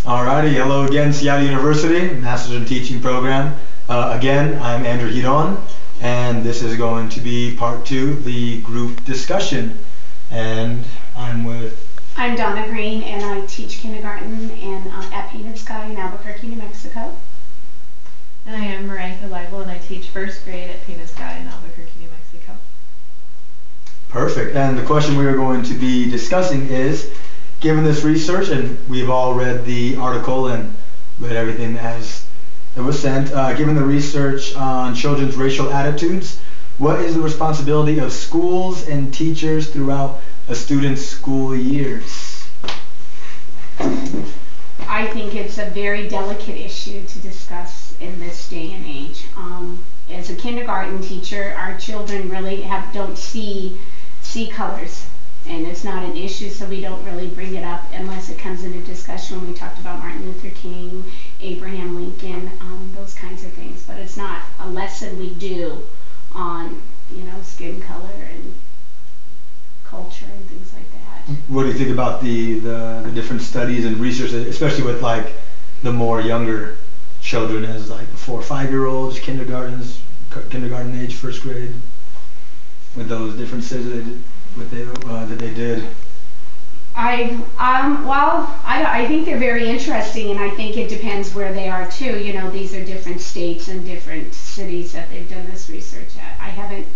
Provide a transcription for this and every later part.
Alrighty, hello again, Seattle University, Masters in Teaching program. Again, I'm Andrew Giron, and this is going to be part 2, the group discussion. And I'm Donna Green, and I teach kindergarten at Painted Sky in Albuquerque, New Mexico. And I am Maranka Leibel, and I teach first grade at Painted Sky in Albuquerque, New Mexico. Perfect. And the question we are going to be discussing is, given this research, and we've all read the article and read everything that was sent, given the research on children's racial attitudes, what is the responsibility of schools and teachers throughout a student's school years? I think it's a very delicate issue to discuss in this day and age. As a kindergarten teacher, our children really don't see colors, and it's not an issue, so we don't really bring it up unless it comes into discussion when we talked about Martin Luther King, Abraham Lincoln, those kinds of things. But it's not a lesson we do on, skin color and culture and things like that. What do you think about the different studies and research, especially with like the more younger children, as like the 4 or 5-year-olds, kindergarten age, first grade, with those different studies that they did? I think they're very interesting, and I think it depends where they are too. These are different states and different cities that they've done this research at. I haven't,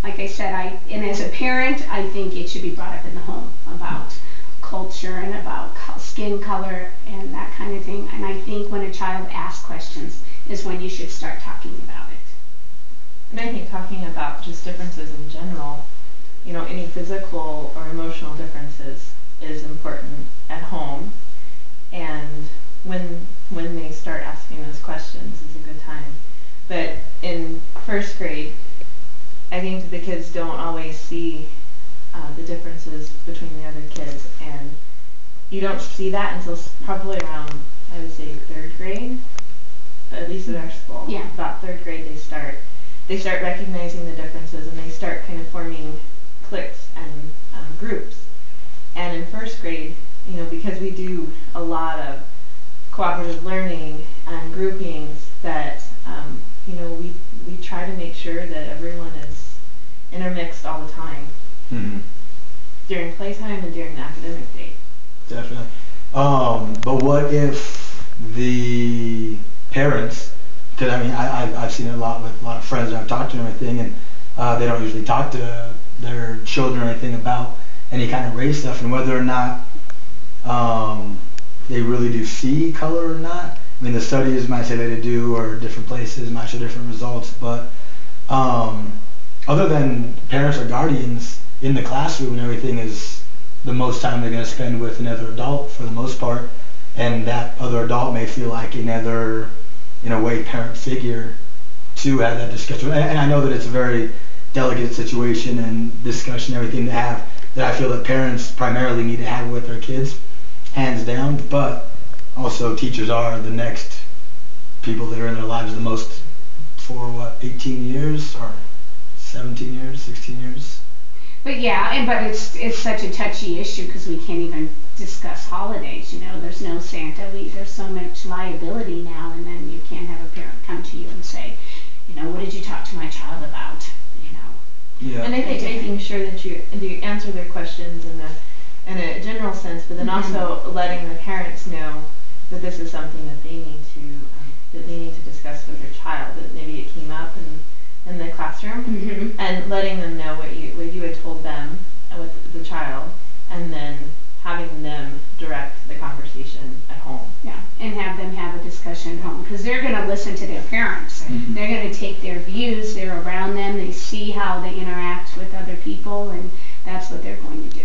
like I said, and as a parent, I think it should be brought up in the home about culture and about skin color and that kind of thing. And I think when a child asks questions is when you should start talking about it. And I think talking about just differences in general, any physical or emotional differences is important at home, and when they start asking those questions is a good time. But in first grade, I think the kids don't always see the differences between the other kids, and you don't see that until probably around, I would say, 3rd grade, at least at our school. Yeah. About 3rd grade they start recognizing the differences, and they start kind of forming cliques and groups. And in first grade, because we do a lot of cooperative learning and groupings, that we try to make sure that everyone is intermixed all the time, during playtime and during the academic day. Definitely. But what if the parents, because I've seen it a lot with a lot of friends that I've talked to and everything, and they don't usually talk to their children or anything about any kind of race stuff, and whether or not they really do see color or not. The studies might say that they do, or different places might show different results, but other than parents or guardians in the classroom and everything is the most time they're going to spend with another adult for the most part, and that other adult may feel like another, in a way, parent figure to have that discussion. And I know that it's a very delicate situation and discussion, everything to have, that I feel that parents primarily need to have with their kids, hands down, but also teachers are the next people that are in their lives the most for 18 years or 17 years, 16 years. But yeah, but it's such a touchy issue because we can't even discuss holidays. There's no Santa. There's so much liability now, and then you can't have a parent come to you and say, what did you talk to my child about? Yeah. And I think making sure that you answer their questions in a general sense, but then also letting the parents know that this is something that they need to discuss with their child. That maybe it came up in the classroom, and letting them know what you had told them with the child, and then having them direct the conversation at home. Yeah, and have them have a discussion at home, because they're going to listen to their parents. They're going to take their views. They're around them. They see how they interact with other people, and that's what they're going to do.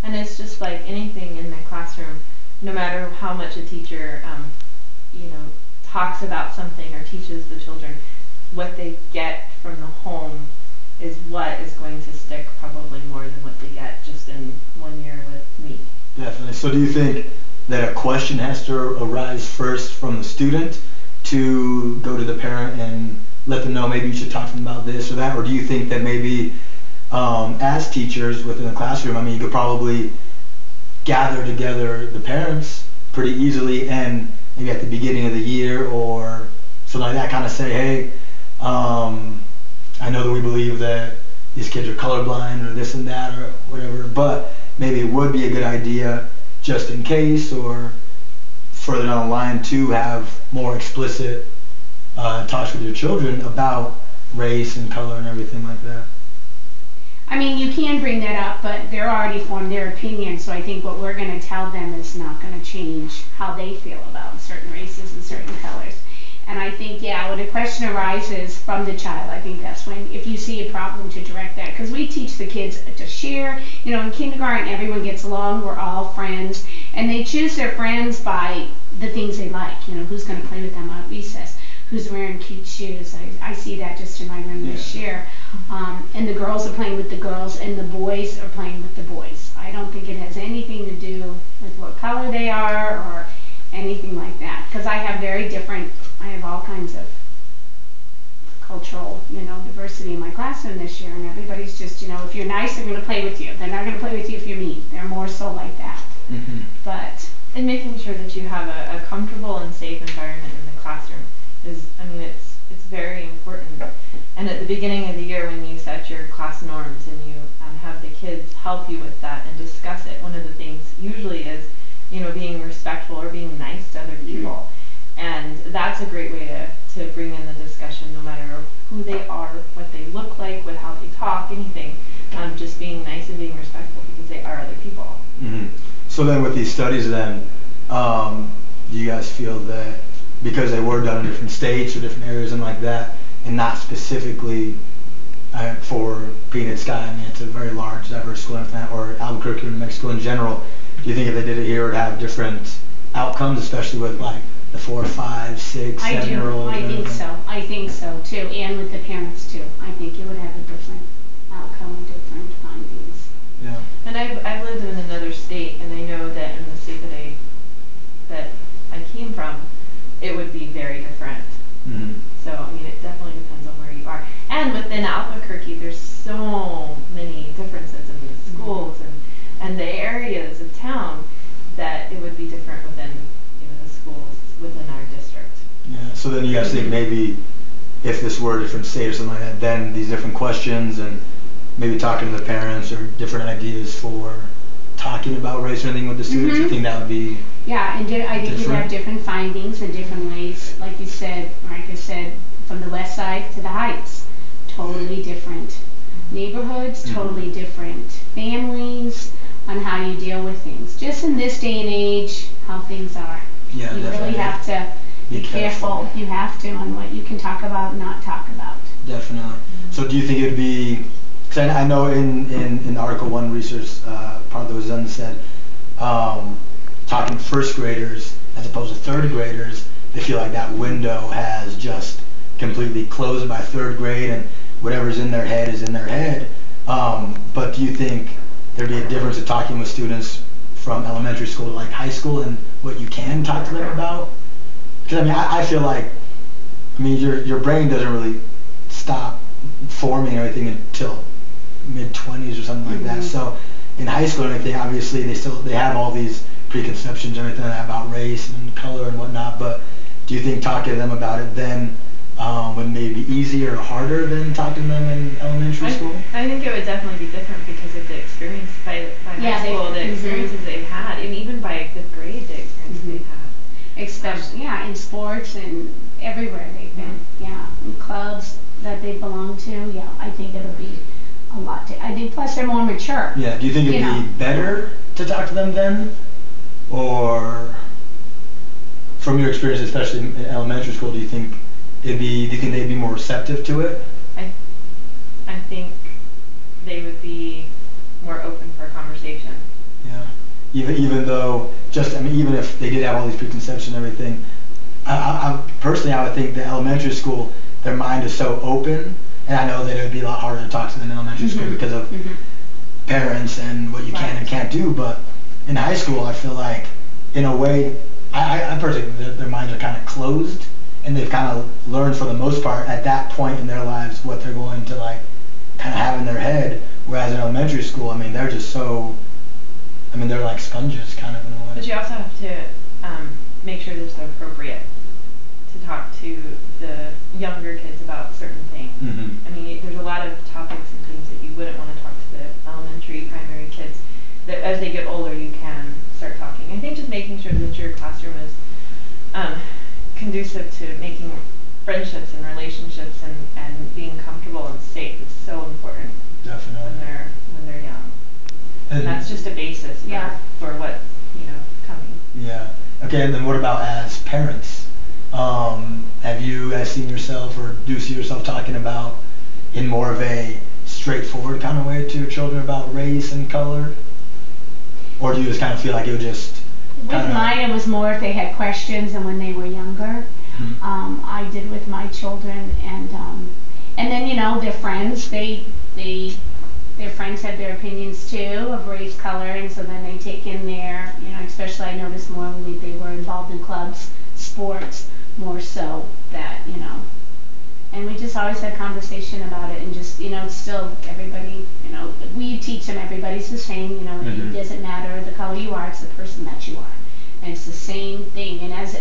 And it's just like anything in the classroom. No matter how much a teacher, talks about something or teaches the children, what they get from the home is what is going to stick probably more than what they get just in 1 year with me. Definitely. So do you think that a question has to arise first from the student to go to the parent and let them know maybe you should talk to them about this or that? Or do you think that maybe as teachers within the classroom, you could probably gather together the parents pretty easily, and maybe at the beginning of the year or something like that, kind of say, hey, I know that we believe that these kids are colorblind or this and that or whatever, but maybe it would be a good idea just in case, or further down the line, to have more explicit talks with your children about race and color and everything like that. I mean, you can bring that up, but they're already formed their opinion, so I think what we're going to tell them is not going to change how they feel about certain races and certain colors. And I think, yeah, when a question arises from the child, I think that's when, if you see a problem, to direct that. Because we teach the kids to share. You know, in kindergarten, everyone gets along. We're all friends. And they choose their friends by the things they like. You know, who's going to play with them at recess, who's wearing cute shoes. I see that just in my room this year. And the girls are playing with the girls, and the boys are playing with the boys. I don't think it has anything to do with what color they are or anything like that. Because I have all kinds of cultural, diversity in my classroom this year, and everybody's just, if you're nice, they're going to play with you. They're not going to play with you if you're mean. They're more so like that. Mm-hmm. But and making sure that you have a comfortable and safe environment in the classroom is, it's very important. And at the beginning of the year, when you set your class norms and you have the kids help you with that and discuss it, one of the things usually is, being respectful or being nice to other people. And that's a great way to bring in the discussion, no matter who they are, what they look like, how they talk, anything. Just being nice and being respectful, because they are other people. Mm-hmm. So then with these studies then, do you guys feel that because they were done in different states or different areas and like that, and not specifically for Peanut Sky, it's a very large, diverse school, or Albuquerque or New Mexico in general, do you think if they did it here it would have different outcomes, especially with like the 4, 5, 6, 7-year-olds? I think so too, and with the parents too. I think it would have a different outcome and different findings. Yeah. And I've lived in another state, and I know that in the state that I came from, it would be very different. Mm-hmm. So it definitely depends on where you are. And within Albuquerque, there's so many differences in the schools and the areas of town that it would be different within the schools within our district. Yeah. So then you guys think maybe if this were a different state or something like that, then these different questions and maybe talking to the parents or different ideas for talking about race or anything with the students, you think that would be I think you'd have different findings and different ways, like I said, from the west side to the heights, totally different neighborhoods, totally different families, on how you deal with things. Just in this day and age, how things are. Yeah, you really have to be careful. You have to on what you can talk about and not talk about. Definitely. So do you think it would be, because I know in Article 1 research, part that was done said, talking to first graders as opposed to third graders, they feel like that window has just completely closed by third grade, and whatever's in their head is in their head. But do you think there'd be a difference in talking with students from elementary school to like high school and what you can talk to them about? Because I feel like, your brain doesn't really stop forming everything until mid-20s or something like that. So in high school and everything, obviously they have all these preconceptions and everything about race and color and whatnot. But do you think talking to them about it then would maybe be easier or harder than talking to them in elementary school? I think it would definitely be different because of the experience by high school, the experiences they've had, and even by fifth grade, the experience they've had. Especially, in sports and everywhere they've been. In clubs that they belong to. I think it'll be a lot. I think plus they're more mature. Yeah. Do you think it'd be better to talk to them then, or from your experience, especially in elementary school, do you think they'd be more receptive to it? I think they would be more open for conversation. Yeah. Even though even if they did have all these preconceptions and everything, I personally I would think the elementary school, their mind is so open, and I know that it would be a lot harder to talk to them in elementary school because of parents and what you can and can't do. But in high school, I feel like, in a way, I personally think their minds are kind of closed, and they've kind of learned for the most part at that point in their lives what they're going to kind of have in their head. Whereas in elementary school, they're just so, they're like sponges kind of in a way. But you also have to sure that it's appropriate to talk to the younger kids about certain things. Mm-hmm. I mean, there's a lot of topics and things that you wouldn't want to talk to the elementary, primary kids. That as they get older, you can start talking. I think just making sure that your classroom is conducive to making friendships and relationships and being comfortable and safe is so important. Definitely. When they're young. And that's just a basis for what, coming. Yeah. Okay, and then what about as parents? Have you guys seen yourself or do see yourself talking about in more of a straightforward kind of way to your children about race and color? Or do you just kind of feel like it would just With mine, it was more if they had questions and when they were younger. Mm-hmm. I did with my children, and then their friends. Their friends had their opinions too of race, color, and so then they take in their, especially I noticed more when they were involved in clubs, sports, more so that, and we just always had conversation about it, and just, still everybody, we teach them everybody's the same, Mm-hmm. It doesn't matter the color you are, it's the person that you are. And it's the same thing, and as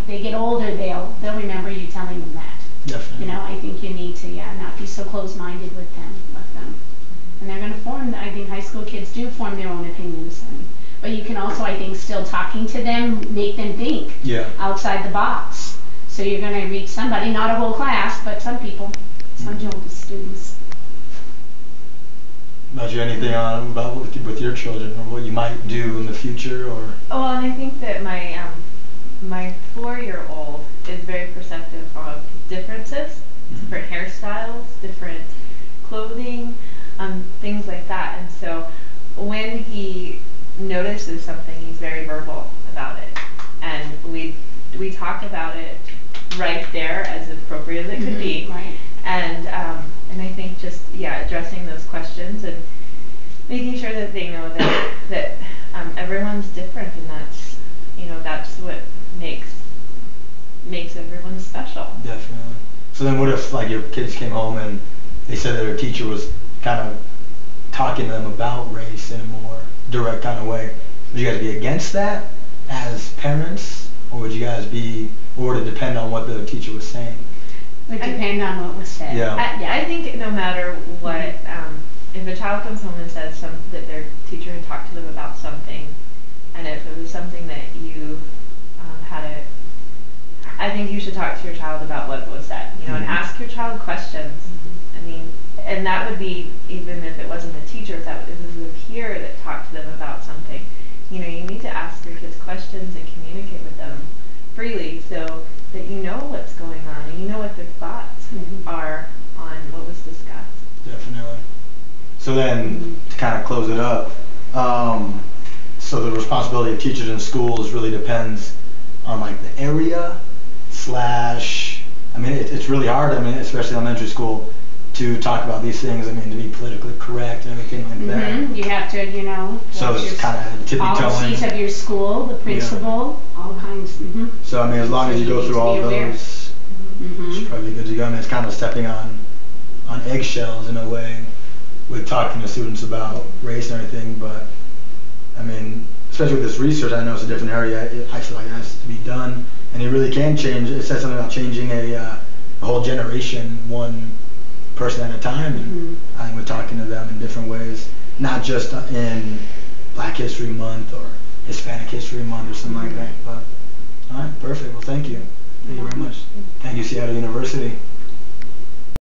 they get older, they'll remember you telling them that. Definitely. I think you need to, not be so closed-minded with them. And they're going to form, I think high school kids do form their own opinions. But you can also, I think, still talking to them, make them think outside the box. So you're going to reach somebody, not a whole class, but some people, some students. About you, anything on about with your children or what you might do in the future, or? Well, and I think that my 4-year-old is very perceptive of differences, different hairstyles, different clothing, things like that. And so when he notices something, he's very verbal about it, and we talk about it right there as appropriate as it could be. Right. And I think just addressing those questions and making sure that they know that everyone's different, and that's what makes everyone special. Definitely. So then what if your kids came home and they said that their teacher was kind of talking to them about race in a more direct kind of way? Would you guys be against that as parents, or would it depend on what the teacher was saying? It would depend on what was said. Yeah. I think no matter what, if a child comes home and says that their teacher had talked to them about something, and if it was something that you I think you should talk to your child about what was said, and ask your child questions. I mean, and that would be even if it wasn't a teacher, if it was a peer that talked to them about something. You need to ask your kids questions and communicate with them freely, so that you know what's going on and you know what their thoughts are on what was discussed. Definitely. So then, to kind of close it up, so the responsibility of teachers in schools really depends on the area / it's really hard, especially elementary school, to talk about these things, to be politically correct and everything like that. You have to, so it's kind of tippy-toeing. Policies of your school, the principal, all kinds. So, as long as you go through all those, it's probably good to go. It's kind of stepping on eggshells in a way with talking to students about race and everything, but, especially with this research, I know it's a different area. I feel like it has to be done, and it really can change. It says something about changing a whole generation, one person at a time, and I think we're talking to them in different ways, not just in Black History Month or Hispanic History Month or something like that. But all right, perfect. Well, thank you. Thank you very much. Thank you, Seattle University.